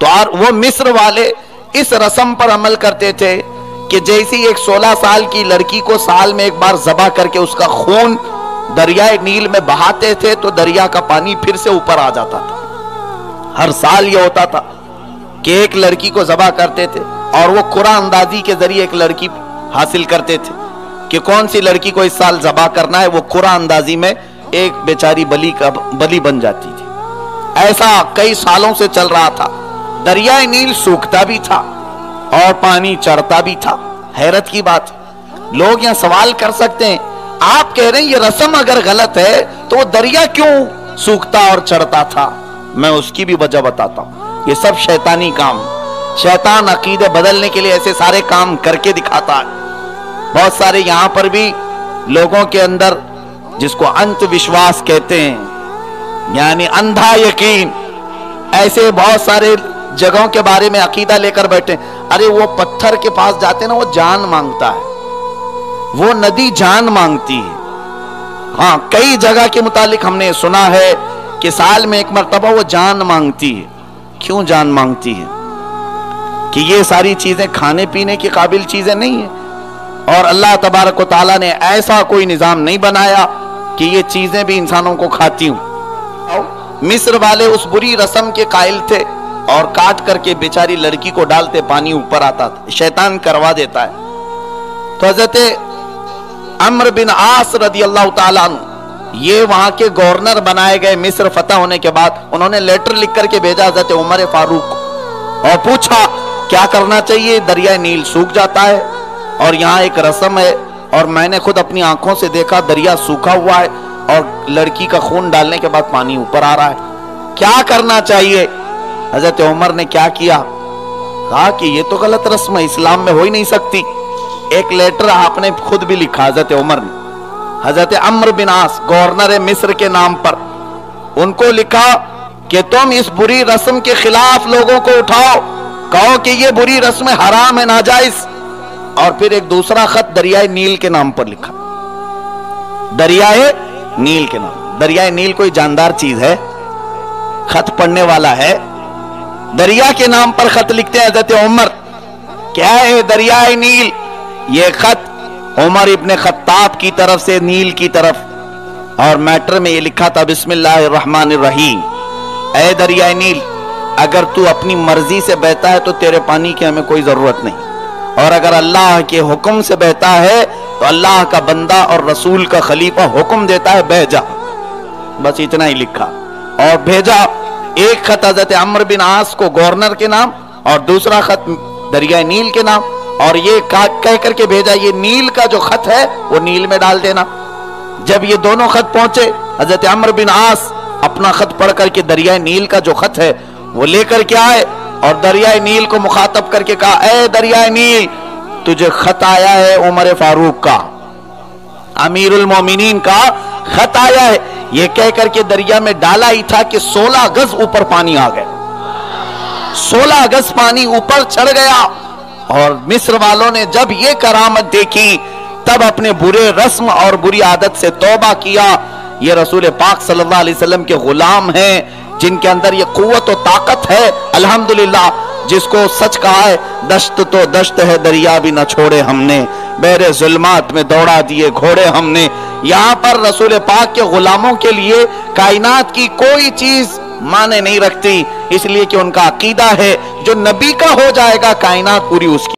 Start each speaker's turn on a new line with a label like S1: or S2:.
S1: تو وہ مصر والے اس رسم پر عمل کرتے تھے کہ جیسی ایک 16 سال کی لڑکی کو سال میں ایک بار ذبح کر کے اس کا خون دریائے نیل میں بہاتے تھے تو دریا کا پانی پھر سے اوپر آ جاتا تھا. ہر سال یہ ہوتا تھا کہ ایک لڑکی کو ذبح کرتے تھے اور وہ قرآن اندازی کے ذریعے ایک لڑکی حاصل کرتے تھے کہ کون سی لڑکی کو اس سال ذبح کرنا ہے. وہ قرآن اندازی میں ایک بیچاری بلی بن جاتی تھی. ایسا کئی سالوں سے چل رہا تھا. دریائے نیل سوکھتا بھی تھا اور پانی چڑھتا بھی تھا. حیرت کی بات. لوگ یہاں سوال کر سکتے ہیں آپ کہہ رہے ہیں یہ رسم اگر غلط ہے تو وہ دریا کیوں سوکھتا اور چڑھتا تھا؟ میں اس کی بھی وجہ بتاتا ہوں. یہ سب شیطانی کام. شیطان عقیدے بدلنے کے لیے ایسے سارے کام کر کے دکھاتا ہے. بہت سارے یہاں پر بھی لوگوں کے اندر جس کو انت وشواس کہتے ہیں یعنی اندھا یقین، ایسے بہت سارے جگہوں کے بارے میں عقیدہ لے کر بیٹھے. ارے وہ پتھر کے پاس جاتے نا وہ جان مانگتا ہے، وہ ندی جان مانگتی ہے. ہاں کئی جگہ کے متعلق ہم نے سنا ہے کہ سال میں ایک مرتبہ وہ جان مانگتی ہے. کیوں جان مانگتی ہے؟ کہ یہ ساری چیزیں کھانے پینے کی قابل چیزیں نہیں ہیں اور اللہ تبارک و تعالیٰ نے ایسا کوئی نظام نہیں بنایا کہ یہ چیزیں بھی انسانوں کو کھاتی ہوں. مصر والے اس بری رسم کے قائل تھے اور کاٹ کر کے بیچاری لڑکی کو ڈالتے پانی اوپر آتا تھا. شیطان کروا دیتا ہے. تو حضرت عمرو بن عاص رضی اللہ تعالیٰ عنہ یہ وہاں کے گورنر بنائے گئے. مصر فتح ہونے کے بعد انہوں نے لیٹر لکھ کر کے بھیجا حضرت عمر فاروق کو اور پوچھا کیا کرنا چاہیے. دریائے نیل سوکھ جاتا ہے اور یہاں ایک رسم ہے اور میں نے خود اپنی آنکھوں سے دیکھا دریا سوکھا ہوا ہے اور لڑکی کا خون ڈالنے کے بعد پانی اوپر آ رہا ہے. کیا کرنا چاہیے؟ حضرت عمر نے کیا کیا؟ کہا کہ یہ تو غلط رسم ہے، اسلام میں ہو ہی نہیں سکتی. ایک لیٹر آپ نے خود بھی لکھا حضرت عمر نے حضرت عمرو بن عاص گورنر مصر کے نام پر ان کو لکھا کہ تم اس بری رسم کے خلاف لوگوں کو اٹھاؤ، کہو کہ یہ بری رسم حرام ہے، ناجائز. اور پھر ایک دوسرا خط دریائے نیل کے نام پر لکھا. دریائے نیل کے نام. دریائے نیل کوئی جاندار چیز ہے؟ خط پڑھنے والا ہے؟ دریا کے نام پر خط لکھتے ہیں حضرت عمر. کیا ہے دریائے نیل؟ یہ خط عمر ابن خطاب کی طرف سے نیل کی طرف، اور میٹر میں یہ لکھا تھا بسم اللہ الرحمن الرحیم. اے دریائے نیل اگر تو اپنی مرضی سے بہتا ہے تو تیرے پانی کی ہمیں کوئی ضرورت نہیں، اور اگر اللہ کے حکم سے بہتا ہے تو اللہ کا بندہ اور رسول کا خلیفہ حکم دیتا ہے بہ جا. بس اتنا ہی لکھا اور بھیجا. ایک خط حضرت عمرو بن عاص کو گورنر کے نام اور دوسرا خط دریائے نیل کے نام، اور یہ کہہ کر کے بھیجا یہ نیل کا جو خط ہے وہ نیل میں ڈال دینا. جب یہ دونوں خط پہنچے حضرت عمرو بن عاص اپنا خط پڑھ کر کے دریائے نیل کا جو خط ہے وہ لے کر کے آئے اور دریائے نیل کو مخاطب کر کے کہا اے دریائے نیل تجھے خط آیا ہے عمر فاروق کا، امیر المومنین کا خط آیا ہے. یہ کہہ کر کے دریا میں ڈالا ہی تھا کہ 16 گز اوپر پانی آ گیا. 16 گز پانی اوپر چڑھ گیا. اور مصر والوں نے جب یہ کرامت دیکھی تب اپنے برے رسم اور بری عادت سے توبہ کیا. یہ رسول پاک صلی اللہ علیہ وسلم کے غلام ہیں جن کے اندر یہ قوت و طاقت ہے الحمدللہ، جس کو سچ کہا ہے دشت تو دشت ہے دریا بھی نہ چھوڑے ہم نے، بہرے ظلمات میں دوڑا دیے گھوڑے ہم نے. یہاں پر رسول پاک کے غلاموں کے لیے کائنات کی کوئی چیز معنی نہیں رکھتی، اس لیے کہ ان کا عقیدہ ہے جو نبی کا ہو جائے گا کائنات پوری اس کی